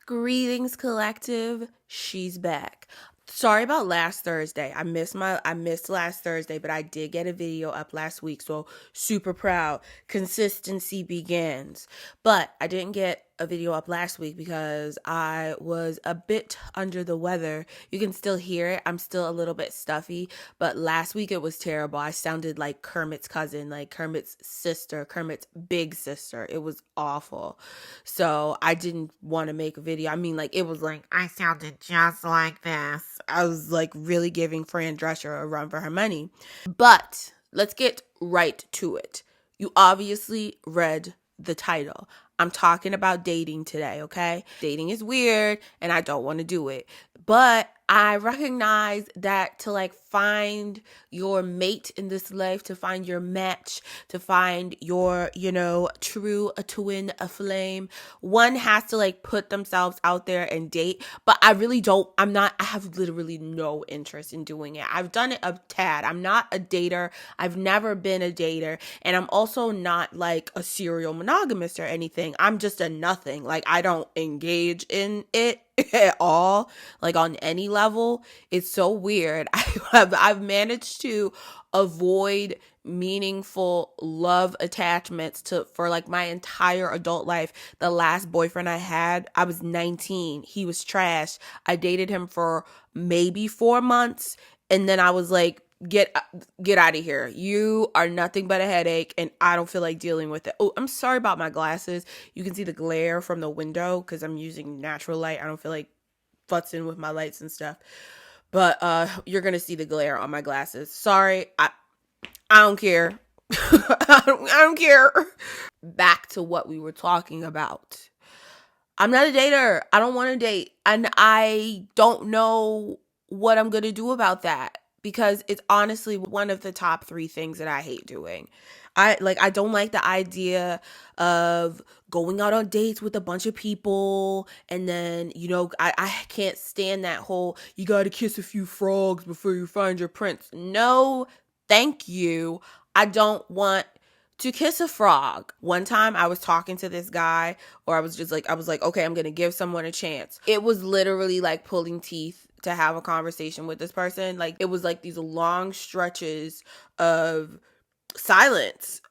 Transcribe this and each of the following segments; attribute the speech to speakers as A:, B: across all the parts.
A: Greetings, collective. She's back. Sorry about last Thursday. I missed last Thursday, but I did get a video up last week, so super proud. Consistency begins. But I didn't get a video up last week because I was a bit under the weather. You can still hear it. I'm still a little bit stuffy, but last week it was terrible. I sounded like Kermit's cousin, like Kermit's sister, Kermit's big sister. It was awful. So I didn't want to make a video. I mean, like, it was like, I sounded just like this. I was like really giving Fran Drescher a run for her money. But let's get right to it. You obviously read the title. I'm talking about dating today, okay? Dating is weird and I don't want to do it. But I recognize that to like find your mate in this life, to find your match, to find your, true, a twin, a flame, one has to like put themselves out there and date. But I really don't, I have literally no interest in doing it. I've done it a tad. I'm not a dater. I've never been a dater. And I'm also not like a serial monogamist or anything. I'm just a nothing. Like, I don't engage in it at all, like on any level. It's so weird. I've managed to avoid meaningful love attachments for like my entire adult life. The last boyfriend I had, I was 19. He was trash. I dated him for maybe 4 months, and then I was like, get out of here. You are nothing but a headache, and I don't feel like dealing with it. Oh, I'm sorry about my glasses. You can see the glare from the window because I'm using natural light. I don't feel like futzing with my lights and stuff. But you're gonna see the glare on my glasses. Sorry, I don't care. I don't care. Back to what we were talking about. I'm not a dater. I don't want to date, and I don't know what I'm gonna do about that, because it's honestly one of the top 3 things that I hate doing. I don't like the idea of going out on dates with a bunch of people, and then, I can't stand that whole, you gotta kiss a few frogs before you find your prince. No, thank you. I don't want to kiss a frog. One time I was talking to this guy, or I was like, okay, I'm gonna give someone a chance. It was literally like pulling teeth to have a conversation with this person. Like, it was like these long stretches of silence.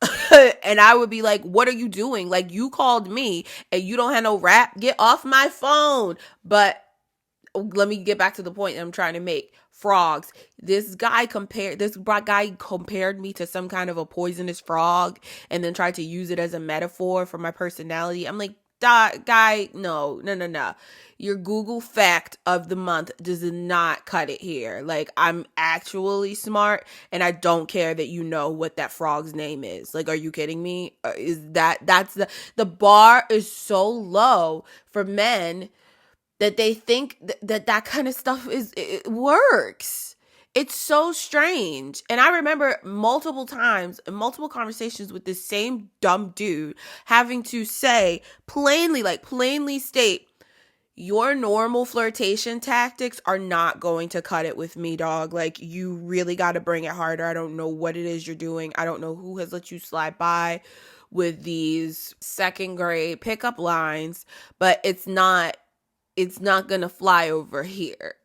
A: And I would be like, what are you doing? Like, you called me and you don't have no rap. Get off my phone. But let me get back to the point that I'm trying to make. Frogs. This guy compared me to some kind of a poisonous frog, and then tried to use it as a metaphor for my personality. I'm like, guy, no. Your Google fact of the month does not cut it here. Like, I'm actually smart, and I don't care that you know what that frog's name is. Like, are you kidding me? That's the bar is so low for men that they think that kind of stuff it works. It's so strange. And I remember multiple times, multiple conversations with this same dumb dude having to say plainly state, your normal flirtation tactics are not going to cut it with me, dog. Like, you really got to bring it harder. I don't know what it is you're doing. I don't know who has let you slide by with these second grade pickup lines, but it's not gonna fly over here.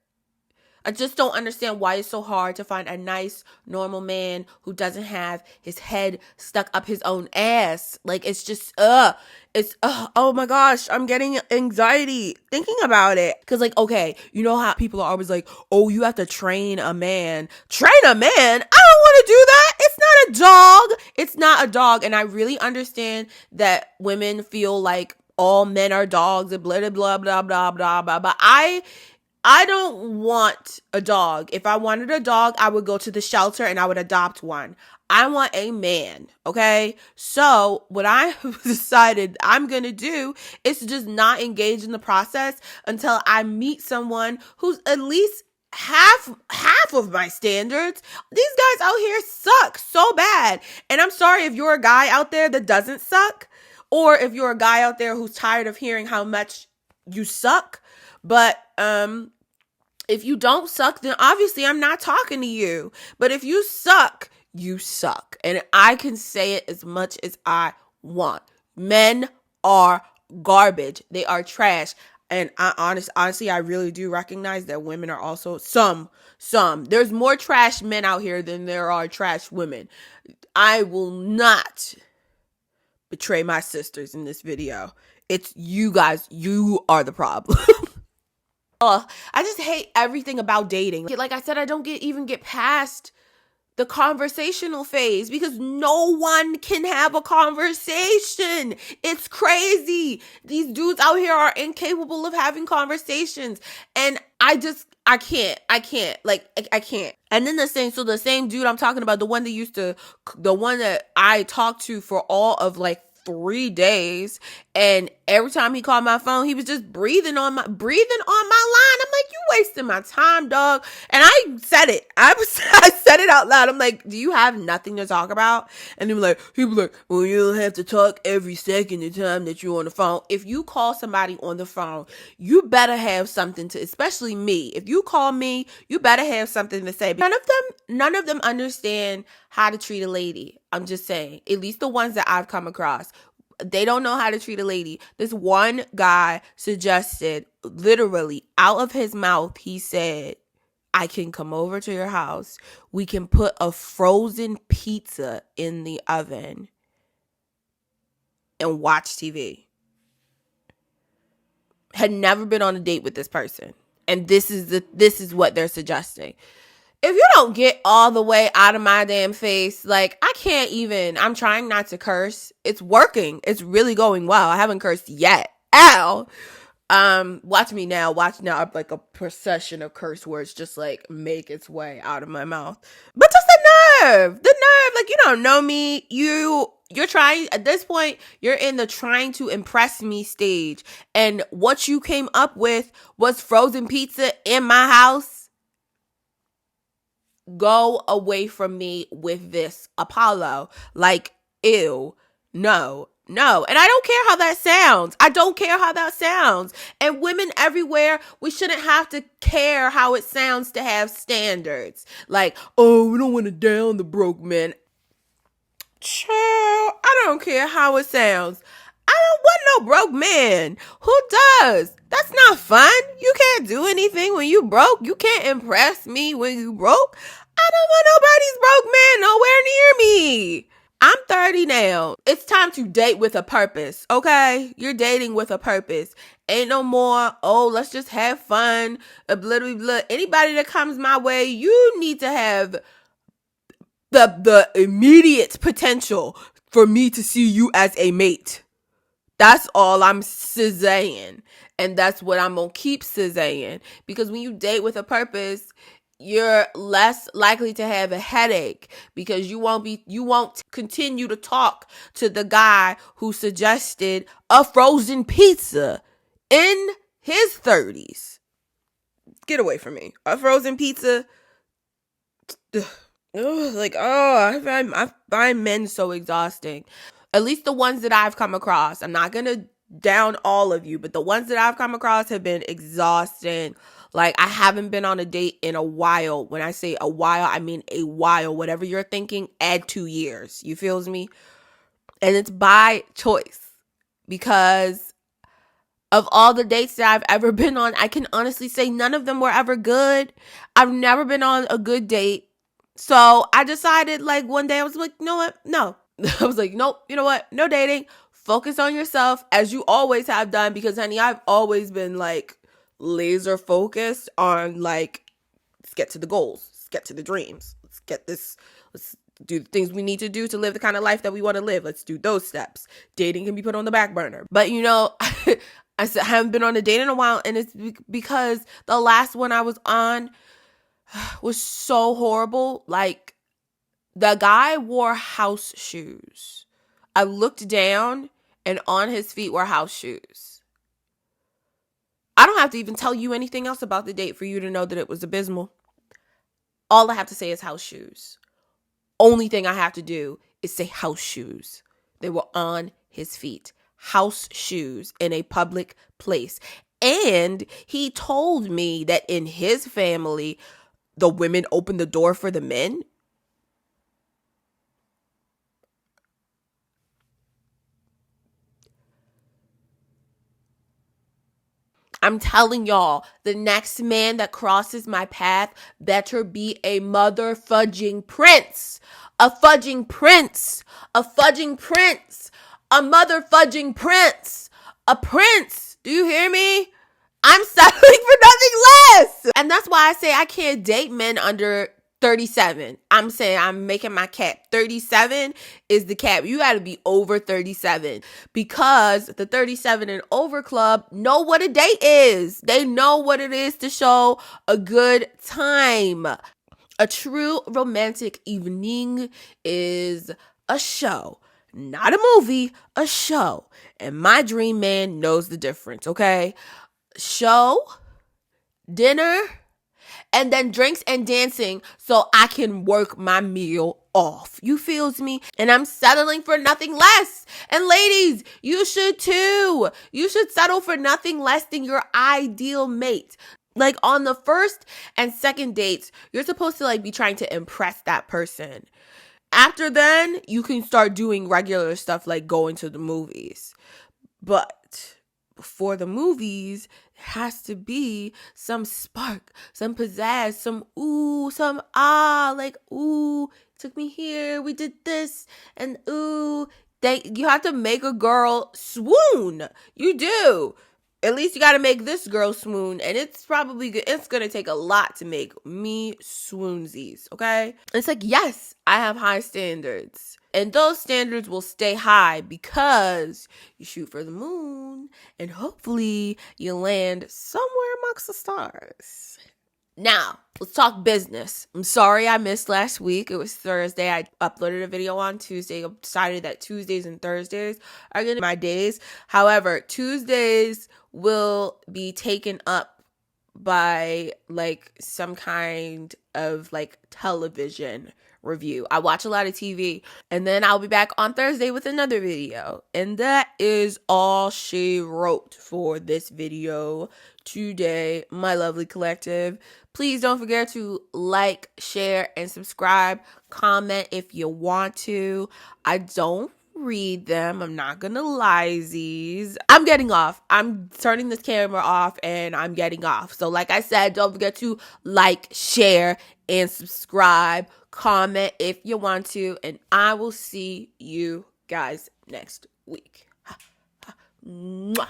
A: I just don't understand why it's so hard to find a nice, normal man who doesn't have his head stuck up his own ass. Like, it's just, oh my gosh, I'm getting anxiety thinking about it. Cause like, okay, you know how people are always like, oh, you have to train a man. Train a man? I don't want to do that. It's not a dog. It's not a dog. And I really understand that women feel like all men are dogs and blah, blah, blah, blah, blah, blah. But I don't want a dog. If I wanted a dog, I would go to the shelter and I would adopt one. I want a man, okay? So what I decided I'm going to do is to just not engage in the process until I meet someone who's at least half of my standards. These guys out here suck so bad. And I'm sorry if you're a guy out there that doesn't suck, or if you're a guy out there who's tired of hearing how much you suck. But if you don't suck, then obviously I'm not talking to you. But if you suck, you suck. And I can say it as much as I want. Men are garbage. They are trash. And honestly, I really do recognize that women are also some. There's more trash men out here than there are trash women. I will not betray my sisters in this video. It's you guys. You are the problem. I just hate everything about dating. Like I said, I don't even get past the conversational phase because no one can have a conversation. It's crazy. These dudes out here are incapable of having conversations. And I can't. I can't. And then the same dude I'm talking about, the one that I talked to for all of like 3 days, and every time he called my phone, he was just breathing on my line. I'm like, you wasting my time, dog. And I said it. I said it out loud. I'm like, do you have nothing to talk about? And he was like, well, you don't have to talk every second the time that you're on the phone. If you call somebody on the phone, you better have something to, especially me. If you call me, you better have something to say. None of them understand how to treat a lady. I'm just saying, at least the ones that I've come across. They don't know how to treat a lady. This one guy suggested, literally out of his mouth, he said, I can come over to your house. We can put a frozen pizza in the oven and watch TV. Had never been on a date with this person. And this is what they're suggesting. If you don't get all the way out of my damn face, like, I can't even, I'm trying not to curse. It's working. It's really going well. I haven't cursed yet. Ow. Watch me now. Watch now. Like a procession of curse words just like make its way out of my mouth. But just the nerve, like, you don't know me. You're trying, at this point, you're in the trying to impress me stage. And what you came up with was frozen pizza in my house. Go away from me with this, Apollo. Like, ew. No. And I don't care how that sounds. And women everywhere, we shouldn't have to care how it sounds to have standards. Like, oh, we don't want to down the broke men. Child, I don't care how it sounds. I don't want no broke man. Who does? That's not fun. You can't do anything when you broke. You can't impress me when you broke. I don't want nobody's broke man nowhere near me. I'm 30 now. It's time to date with a purpose, okay? You're dating with a purpose. Ain't no more, oh, let's just have fun. Anybody that comes my way, you need to have the immediate potential for me to see you as a mate. That's all I'm saying. And that's what I'm going to keep saying. Because when you date with a purpose, you're less likely to have a headache because you won't continue to talk to the guy who suggested a frozen pizza in his 30s. Get away from me. A frozen pizza. Ugh. I find men so exhausting. At least the ones that I've come across. I'm not going to down all of you, but the ones that I've come across have been exhausting. Like, I haven't been on a date in a while. When I say a while, I mean a while. Whatever you're thinking, add 2 years. You feels me? And it's by choice. Because of all the dates that I've ever been on, I can honestly say none of them were ever good. I've never been on a good date. So I decided, like, one day I was like, you know what? No. I was like, nope, you know what? No dating. Focus on yourself as you always have done, because, honey, I've always been, like, laser focused on, like, let's get to the goals. Let's get to the dreams. Let's do the things we need to do to live the kind of life that we want to live. Let's do those steps. Dating can be put on the back burner. But, you know, I haven't been on a date in a while, and it's because the last one I was on was so horrible. Like, the guy wore house shoes. I looked down, and on his feet were house shoes. I don't have to even tell you anything else about the date for you to know that it was abysmal. All I have to say is house shoes. Only thing I have to do is say house shoes. They were on his feet. House shoes in a public place. And he told me that in his family, the women open the door for the men. I'm telling y'all, the next man that crosses my path better be a mother fudging prince. A fudging prince. A fudging prince. A mother fudging prince. A prince. Do you hear me? I'm settling for nothing less. And that's why I say I can't date men under 37. I'm saying I'm making my cap. 37 is the cap. You got to be over 37 because the 37 and over club know what a date is. They know what it is to show a good time. A true romantic evening is a show, not a movie, a show. And my dream man knows the difference, okay? Show, dinner, and then drinks and dancing so I can work my meal off. You feels me? And I'm settling for nothing less. And ladies, you should too. You should settle for nothing less than your ideal mate. Like on the first and second dates, you're supposed to like be trying to impress that person. After then, you can start doing regular stuff like going to the movies. But before the movies, it has to be some spark, some pizzazz, some ooh, some ah, like ooh, took me here, we did this, and ooh. You have to make a girl swoon. You do. At least you got to make this girl swoon, and it's probably good. It's going to take a lot to make me swoonsies, okay? It's like, yes, I have high standards. And those standards will stay high because you shoot for the moon and hopefully you land somewhere amongst the stars. Now, let's talk business. I'm sorry I missed last week. It was Thursday. I uploaded a video on Tuesday. I decided that Tuesdays and Thursdays are going to be my days. However, Tuesdays will be taken up by like some kind of like television review. I watch a lot of TV, and then I'll be back on Thursday with another video. And that is all she wrote for this video today, my lovely collective. Please don't forget to like, share, and subscribe. Comment if you want to. I don't read them. I'm not gonna lie, Z's. I'm getting off. I'm turning this camera off and I'm getting off. So like I said, don't forget to like, share, and subscribe. Comment if you want to, and I will see you guys next week. Mwah.